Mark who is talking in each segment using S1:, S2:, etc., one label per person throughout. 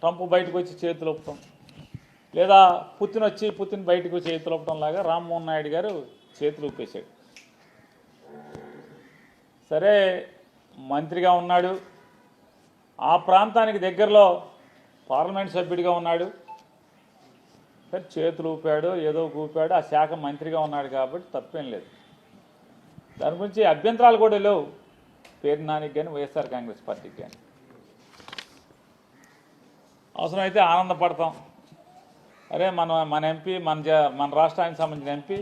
S1: Trump బయటకు వచ్చి చేతులు ఒప్పటం, లేదా పుతిన్ బయటకు చేతులు ఒప్పటం లాగా రామ్మోహన్ నాయుడు గారు చేతులు ఊపేశాడు. సరే, మంత్రిగా ఉన్నాడు, ఆ ప్రాంతానికి దగ్గరలో పార్లమెంట్ సభ్యుడిగా ఉన్నాడు, సరే చేతులు ఊపాడు, ఏదో ఊపాడు, ఆ శాఖ మంత్రిగా ఉన్నాడు కాబట్టి తప్పేం లేదు. దాని గురించి అభ్యంతరాలు కూడా లేవు పేరు నానికి కానీ వైఎస్ఆర్ కాంగ్రెస్ పార్టీకి కానీ. అవసరమైతే ఆనందపడతాం, అరే మన ఎంపీ మన రాష్ట్రానికి సంబంధించిన ఎంపీ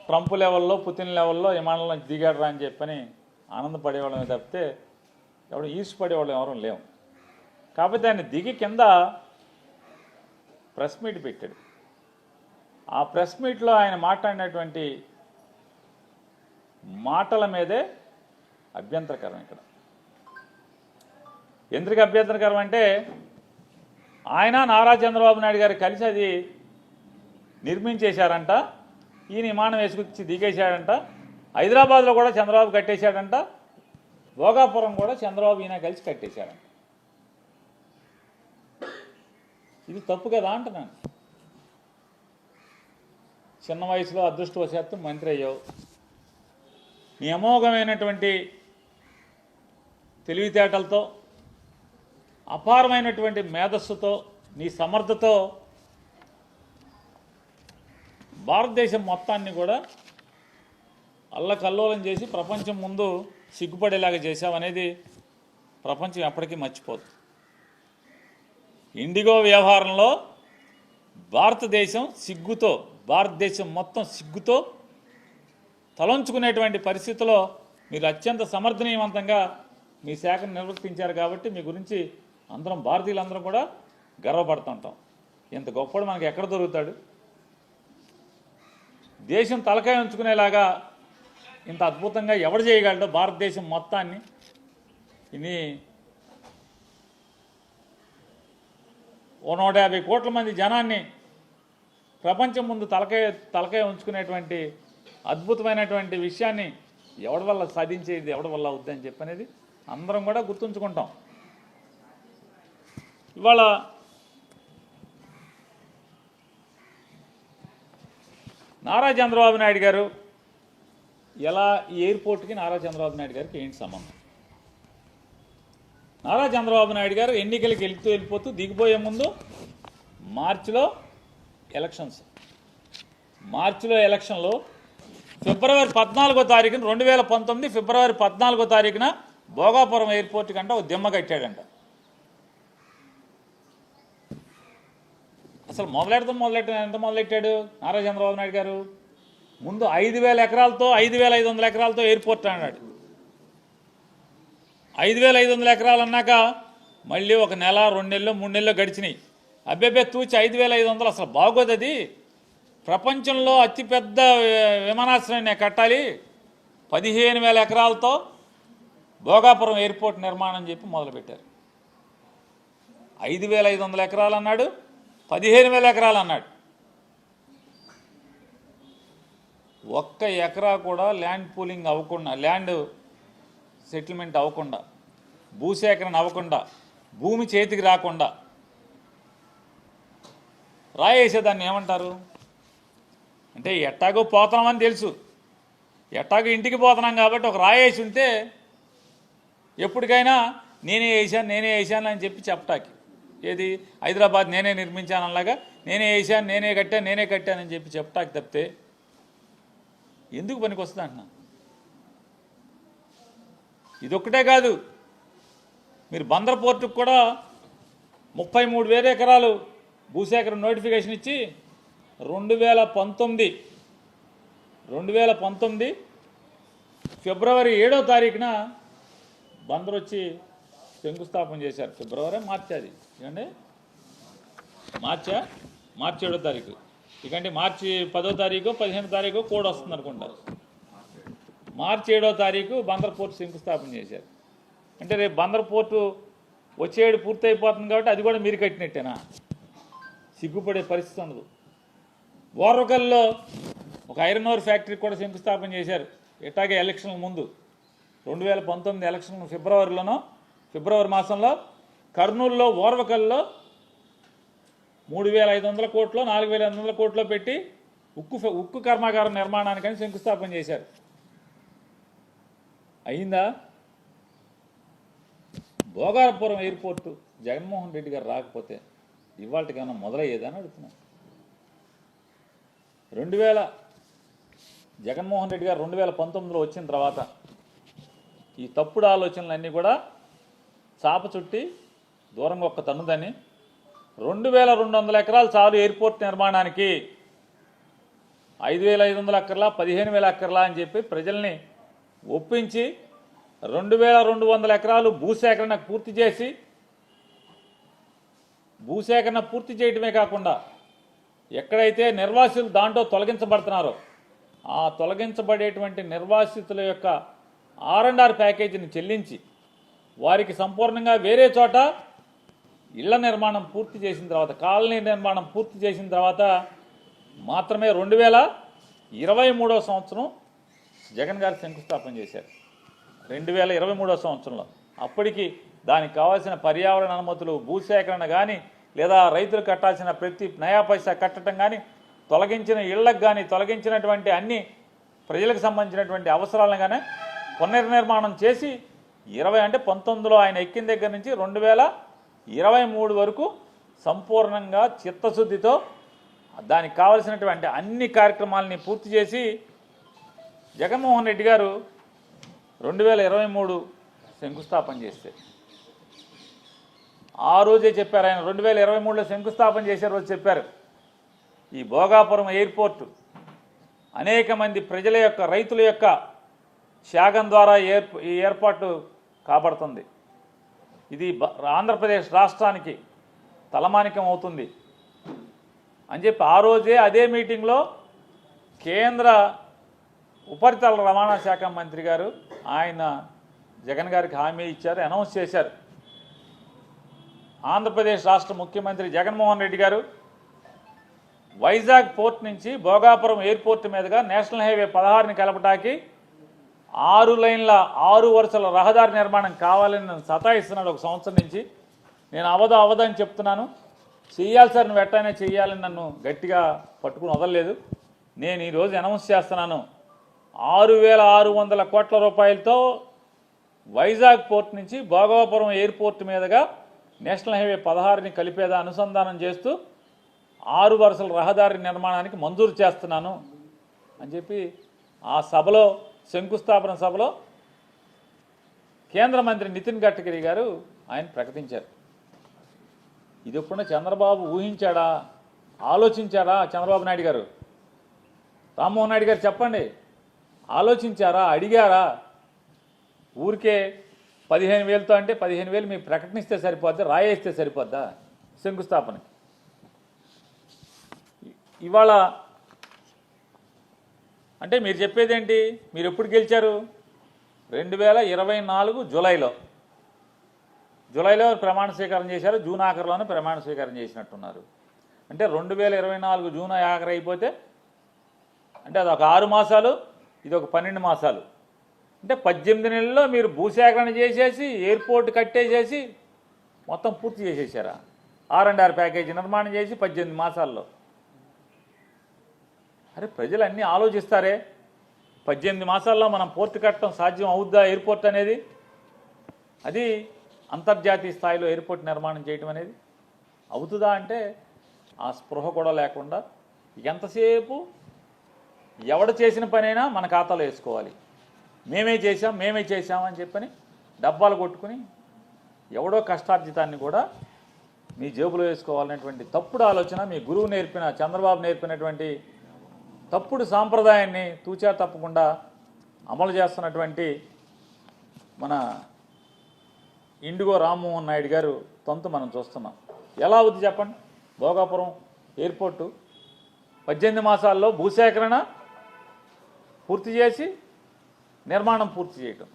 S1: ట్రంప్ లెవెల్లో పుతిన్ లెవెల్లో విమానంలో దిగాడు రా అని చెప్పని ఆనందపడేవాళ్ళమే తప్పితే ఎవరు ఈర్ష్యపడేవాళ్ళు ఎవరూ లేవు. కాకపోతే ఆయన దిగి కింద ప్రెస్ మీట్ పెట్టాడు. ఆ ప్రెస్ మీట్లో ఆయన మాట్లాడినటువంటి మాటల మీదే అభ్యంతరకరం. ఇక్కడ ఎందుకు అభ్యంతరకరం అంటే, ఆయన నారా చంద్రబాబు నాయుడు గారు కలిసి అది నిర్మించేశారంట, ఈయన విమానం వేసుకొచ్చి దిగేశాడంట, హైదరాబాద్లో కూడా చంద్రబాబు కట్టేశాడంట, భోగాపురం కూడా చంద్రబాబు ఈయన కలిసి కట్టేశాడంట. ఇది తప్పు కదా అంటున్నాను. చిన్న వయసులో అదృష్టవశాత్తు మంత్రి అయ్యావు, నీ అమోఘమైనటువంటి తెలివితేటలతో, అపారమైనటువంటి మేధస్సుతో, నీ సమర్థతో భారతదేశం మొత్తాన్ని కూడా అల్లకల్లోలం చేసి ప్రపంచం ముందు సిగ్గుపడేలాగా చేశావనేది ప్రపంచం ఎప్పటికీ మర్చిపోదు. ఇండిగో వ్యవహారంలో భారతదేశం మొత్తం సిగ్గుతో తలంచుకునేటువంటి పరిస్థితిలో మీరు అత్యంత సమర్థనీయవంతంగా మీ శాఖను నిర్వర్తించారు కాబట్టి మీ గురించి అందరం భారతీయులందరం కూడా గర్వపడుతుంటాం. ఇంత గొప్పడు మనకి ఎక్కడ దొరుకుతాడు? దేశం తలకాయ ఉంచుకునేలాగా ఇంత అద్భుతంగా ఎవడు చేయగలడో భారతదేశం మొత్తాన్ని. ఇది 150 కోట్ల మంది జనాన్ని ప్రపంచం ముందు తలకాయ ఉంచుకునేటువంటి అద్భుతమైనటువంటి విషయాన్ని ఎవడి వల్ల సాధించేది, ఎవడి వల్ల అవుద్దని చెప్పనేది అందరం కూడా గుర్తుంచుకుంటాం. ఇవాళ నారా చంద్రబాబు నాయుడు గారు ఎలా ఈ ఎయిర్పోర్ట్కి నారా చంద్రబాబు నాయుడు గారికి ఏంటి సంబంధం? నారా చంద్రబాబు నాయుడు గారు ఎన్నికలకి వెళ్ళిపోతూ దిగిపోయే ముందు మార్చిలో ఎలక్షన్లో ఫిబ్రవరి 14వ తారీఖున 2019 ఫిబ్రవరి 14వ తారీఖున భోగాపురం ఎయిర్పోర్ట్ కంటే ఒక దిమ్మ కట్టాడంట. అసలు ఎంత మొదలెట్టాడు నారా చంద్రబాబు నాయుడు గారు? ముందు 5,000 ఎకరాలతో 5,500 ఎకరాలతో ఎయిర్పోర్ట్ అన్నాడు. 5,500 ఎకరాలు అన్నాక మళ్ళీ ఒక నెల, 2 నెలలు, 3 నెలలు గడిచినాయి. అబ్బెబ్బే తూచి 5,500 అసలు బాగోదు, అది ప్రపంచంలో అతిపెద్ద విమానాశ్రయాన్ని కట్టాలి, 15,000 ఎకరాలతో భోగాపురం ఎయిర్పోర్ట్ నిర్మాణం చెప్పి మొదలుపెట్టారు. 5,500 ఎకరాలు అన్నాడు, 15,000 ఎకరాలు అన్నాడు. ఒక్క ఎకరా కూడా ల్యాండ్ పూలింగ్ అవ్వకుండా, ల్యాండ్ సెటిల్మెంట్ అవ్వకుండా, భూసేకరణ అవ్వకుండా, భూమి చేతికి రాకుండా రాయేసేదాన్ని ఏమంటారు అంటే, ఎట్టాగో పోతున్నామని తెలుసు, ఎట్టాగో ఇంటికి పోతున్నాం కాబట్టి ఒక రాయేసి ఉంటే ఎప్పటికైనా నేనే వేసాను అని చెప్పి చెప్పటానికి, ఏది హైదరాబాద్ నేనే నిర్మించానలాగా నేనే వేసాను, నేనే కట్టానని చెప్పి చెప్పటానికి తప్పితే ఎందుకు పనికి వస్తుంది అంటున్నా. ఇదొక్కటే కాదు, మీరు బందర్ పోర్టుకు కూడా 33,000 ఎకరాలు భూసేకరణ నోటిఫికేషన్ ఇచ్చి 2019 ఫిబ్రవరి 7వ తారీఖున బందర్ వచ్చి శంకుస్థాపన చేశారు. ఫిబ్రవరి మార్చి, అది ఇకండి మార్చి 7వ తారీఖు, ఇకండి మార్చి 10వ తారీఖు 15వ తారీఖు కోడ్ వస్తుంది అనుకుంటారు. మార్చి 7వ తారీఖు బందర్ పోర్టు శంకుస్థాపన చేశారు. అంటే రేపు బందర్ పోర్టు వచ్చేడు పూర్తి అయిపోతుంది కాబట్టి అది కూడా మీరు కట్టినట్టేనా? సిగ్గుపడే పరిస్థితి ఉండదు. ఓర్వకల్లో ఒక ఐరన్ ఓర్ ఫ్యాక్టరీకి కూడా శంకుస్థాపన చేశారు. ఇట్లాగే ఎలక్షన్ల ముందు 2019 ఎలక్షన్ ఫిబ్రవరి మాసంలో కర్నూలులో ఓర్వకల్లో 3,500 కోట్లు 4,500 కోట్లు పెట్టి ఉక్కు కర్మాగారం నిర్మాణానికని శంకుస్థాపన చేశారు. అయిందా? భోగాపురం ఎయిర్పోర్టు జగన్మోహన్ రెడ్డి గారు రాకపోతే ఇవాళకి ఏమైనా మొదలయ్యేదని అడుగుతున్నాను. 2000 జగన్మోహన్ రెడ్డి గారు 2019లో వచ్చిన తర్వాత ఈ తప్పుడు ఆలోచనలన్నీ కూడా చాప చుట్టి దూరంగా ఒక్క తన్నుదని 2,200 ఎకరాలు చాలు ఎయిర్పోర్ట్ నిర్మాణానికి, 5,500 ఎకర్లా 15,000 ఎకర్లా అని చెప్పి ప్రజల్ని ఒప్పించి 2,200 ఎకరాలు భూసేకరణ పూర్తి చేసి, భూసేకరణ పూర్తి చేయడమే కాకుండా ఎక్కడైతే నిర్వాసితులు దాంట్లో తొలగించబడుతున్నారో ఆ తొలగించబడేటువంటి నిర్వాసితుల యొక్క R&R ప్యాకేజీని చెల్లించి వారికి సంపూర్ణంగా వేరే చోట ఇళ్ల నిర్మాణం పూర్తి చేసిన తర్వాత, కాలనీ నిర్మాణం పూర్తి చేసిన తర్వాత మాత్రమే 2023వ సంవత్సరం జగన్ గారు శంకుస్థాపన చేశారు. 2023వ సంవత్సరంలో అప్పటికి దానికి కావాల్సిన పర్యావరణ అనుమతులు, భూసేకరణ కానీ లేదా రైతులు కట్టాల్సిన ప్రతి నయా పైసా కట్టడం కానీ, తొలగించిన ఇళ్లకు కానీ తొలగించినటువంటి అన్ని ప్రజలకు సంబంధించినటువంటి అవసరాలను కానీ పునర్నిర్మాణం చేసి 19లో ఆయన ఎక్కిన దగ్గర నుంచి 2023 వరకు సంపూర్ణంగా చిత్తశుద్ధితో దానికి కావలసినటువంటి అన్ని కార్యక్రమాలని పూర్తి చేసి జగన్మోహన్ రెడ్డి గారు 2023 శంకుస్థాపన చేస్తే ఆ రోజే చెప్పారు. ఆయన 2023లో శంకుస్థాపన చేసే రోజు చెప్పారు, ఈ భోగాపురం ఎయిర్పోర్టు అనేక మంది ప్రజల యొక్క, రైతుల యొక్క త్యాగం ద్వారా ఈ ఏర్పాటు కాబడుతుంది. ఇది ఆంధ్రప్రదేశ్ రాష్ట్రానికి తలమానికం అవుతుంది అని చెప్పి ఆ రోజే అదే మీటింగ్లో కేంద్ర ఉపరితల రవాణా శాఖ మంత్రి గారు ఆయన జగన్ గారికి హామీ ఇచ్చారు, అనౌన్స్ చేశారు. ఆంధ్రప్రదేశ్ రాష్ట్ర ముఖ్యమంత్రి జగన్మోహన్ రెడ్డి గారు వైజాగ్ పోర్ట్ నుంచి భోగాపురం ఎయిర్పోర్ట్ మీదుగా నేషనల్ హైవే 16ని కలపటానికి 6 లైన్ల 6 వరుసల రహదారి నిర్మాణం కావాలని నన్ను సతాయిస్తున్నాడు ఒక సంవత్సరం నుంచి. నేను అవదని చెప్తున్నాను. చెయ్యాలి సార్, నువ్వు ఎట్టైనా చెయ్యాలని నన్ను గట్టిగా పట్టుకుని వదలలేదు. నేను ఈరోజు అనౌన్స్ చేస్తున్నాను, 6,600 కోట్ల రూపాయలతో వైజాగ్ పోర్ట్ నుంచి భోగాపురం ఎయిర్పోర్ట్ మీదుగా నేషనల్ హైవే 16ని కలిపేదా అనుసంధానం చేస్తూ 6 వరుసల రహదారి నిర్మాణానికి మంజూరు చేస్తున్నాను అని చెప్పి ఆ సభలో, శంకుస్థాపన సభలో కేంద్ర మంత్రి నితిన్ గడ్కరీ గారు ఆయన ప్రకటించారు. ఇది ఎప్పుడన్నా చంద్రబాబు ఊహించాడా, ఆలోచించారా? చంద్రబాబు నాయుడు గారు, రామ్మోహన్ నాయుడు గారు చెప్పండి, ఆలోచించారా, అడిగారా? ఊరికే 15,000తో అంటే 15,000 మీరు ప్రకటనిస్తే సరిపోద్దా, రాయేస్తే సరిపోద్దా శంకుస్థాపనకి? ఇవాళ అంటే మీరు చెప్పేదేంటి? మీరు ఎప్పుడు గెలిచారు? 2024 జూలైలో ప్రమాణ స్వీకారం చేశారు. జూన్ ఆఖరిలోనే ప్రమాణ స్వీకారం చేసినట్టున్నారు. అంటే 2024 జూన్ ఆఖరి అయిపోతే అంటే అదొక 6 మాసాలు, ఇది ఒక 12 మాసాలు. అంటే 18 నెలల్లో మీరు భూసేకరణ చేసేసి ఎయిర్పోర్ట్ కట్టేసేసి మొత్తం పూర్తి చేసేసారా? R&R ప్యాకేజీ నిర్మాణం చేసి 18 మాసాల్లో. అరే ప్రజలు అన్నీ ఆలోచిస్తారే, 18 మాసాల్లో మనం పూర్తి కట్టడం సాధ్యం అవుద్దా ఎయిర్పోర్ట్ అనేది? అది అంతర్జాతీయ స్థాయిలో ఎయిర్పోర్ట్ నిర్మాణం చేయటం అనేది అవుతుందా అంటే ఆ స్పృహ కూడా లేకుండా ఎంతసేపు ఎవడు చేసిన పనైనా మన ఖాతాలో వేసుకోవాలి. మేమే చేశాం అని చెప్పని డబ్బాలు కొట్టుకుని ఎవడో కష్టార్జితాన్ని కూడా మీ జేబులో వేసుకోవాలనేటువంటి తప్పుడు ఆలోచన మీ గురువు నేర్పిన, చంద్రబాబు నేర్పినటువంటి తప్పుడు సాంప్రదాయాన్ని తూచా తప్పకుండా అమలు చేస్తున్నటువంటి మన ఇండిగో రామ్మోహన్ నాయుడు గారు తంతు మనం చూస్తున్నాం. ఎలా అవుతుంది చెప్పండి? భోగాపురం ఎయిర్పోర్టు 18 మాసాల్లో భూసేకరణ పూర్తి చేసి నిర్మాణం పూర్తి చేయటం.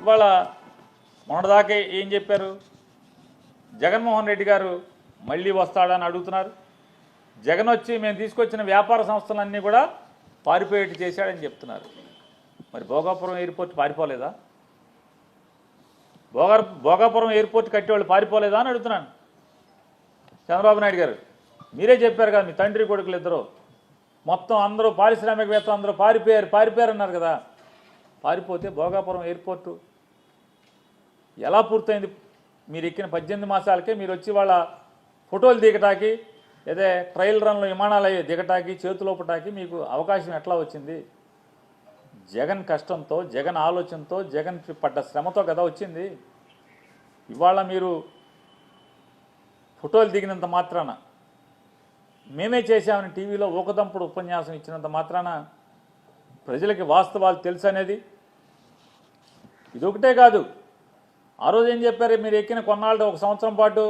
S1: ఇవాళ మొన్నటిదాకా ఏం చెప్పారు? జగన్మోహన్ రెడ్డి గారు మళ్ళీ వస్తాడని అడుగుతున్నారు. జగన్ వచ్చి మేము తీసుకొచ్చిన వ్యాపార సంస్థలన్నీ కూడా పారిపోయేట్టు చేశాడని చెప్తున్నారు. మరి భోగాపురం ఎయిర్పోర్ట్ పారిపోలేదా? భోగాపురం ఎయిర్పోర్ట్ కట్టేవాళ్ళు పారిపోలేదా అని అడుగుతున్నాను. చంద్రబాబు నాయుడు గారు మీరే చెప్పారు కదా, మీ తండ్రి కొడుకులు ఇద్దరు మొత్తం అందరూ పారిశ్రామికవేత్తలు అందరూ పారిపోయారు అన్నారు కదా. పారిపోతే భోగాపురం ఎయిర్పోర్టు ఎలా పూర్తయింది? మీరు ఎక్కిన 18 మాసాలకే మీరు వచ్చి వాళ్ళ ఫోటోలు దిగటానికి, అదే ట్రయల్ రన్లో విమానాలు దిగటానికి, చేతులోపటానికి మీకు అవకాశం ఎట్లా వచ్చింది? జగన్ కష్టంతో, జగన్ ఆలోచనతో, జగన్ పడ్డ శ్రమతో కదా వచ్చింది. ఇవాళ మీరు ఫోటోలు దిగినంత మాత్రాన, మేమే చేశామని టీవీలో ఊకదంపుడు ఉపన్యాసం ఇచ్చినంత మాత్రాన ప్రజలకి వాస్తవాలు తెలుసు అనేది ఇదొకటే కాదు. ఆ రోజు ఏం చెప్పారు? మీరు ఎక్కిన కొన్నాళ్ళు 1 సంవత్సరం పాటు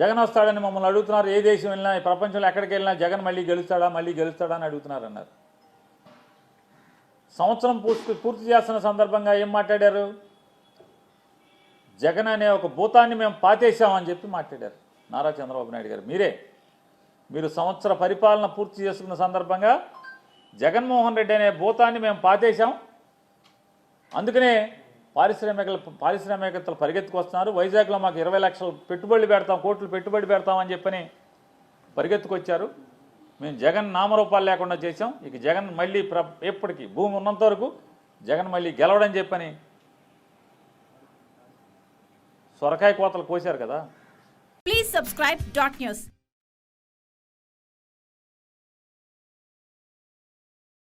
S1: జగన్ వస్తాడని మమ్మల్ని అడుగుతున్నారు. ఏ దేశం వెళ్ళినా, ఈ ప్రపంచంలో ఎక్కడికి వెళ్ళినా జగన్ మళ్ళీ గెలుస్తాడా అని అడుగుతున్నారు అన్నారు. సంవత్సరం పూర్తి చేస్తున్న సందర్భంగా ఏం మాట్లాడారు? జగన్ అనే ఒక భూతాన్ని మేము పాతేశామని చెప్పి మాట్లాడారు నారా చంద్రబాబు నాయుడు గారు. మీరు సంవత్సర పరిపాలన పూర్తి చేసుకున్న సందర్భంగా జగన్మోహన్ రెడ్డి అనే భూతాన్ని మేము పాతేశాం, అందుకనే పారిశ్రామికవేత్తలు పరిగెత్తుకొస్తున్నారు. వైజాగ్లో మాకు 20 లక్షలు పెట్టుబడులు పెడతాం, కోట్లు పెట్టుబడి పెడతామని చెప్పని పరిగెత్తుకొచ్చారు. మేము జగన్ నామరూపాలు లేకుండా చేశాం. ఇక జగన్ మళ్ళీ ఎప్పటికీ భూమి ఉన్నంత వరకు జగన్ మళ్ళీ గెలవడని చెప్పని సొరకాయ కోతలు కోశారు కదా.
S2: Please subscribe dot news.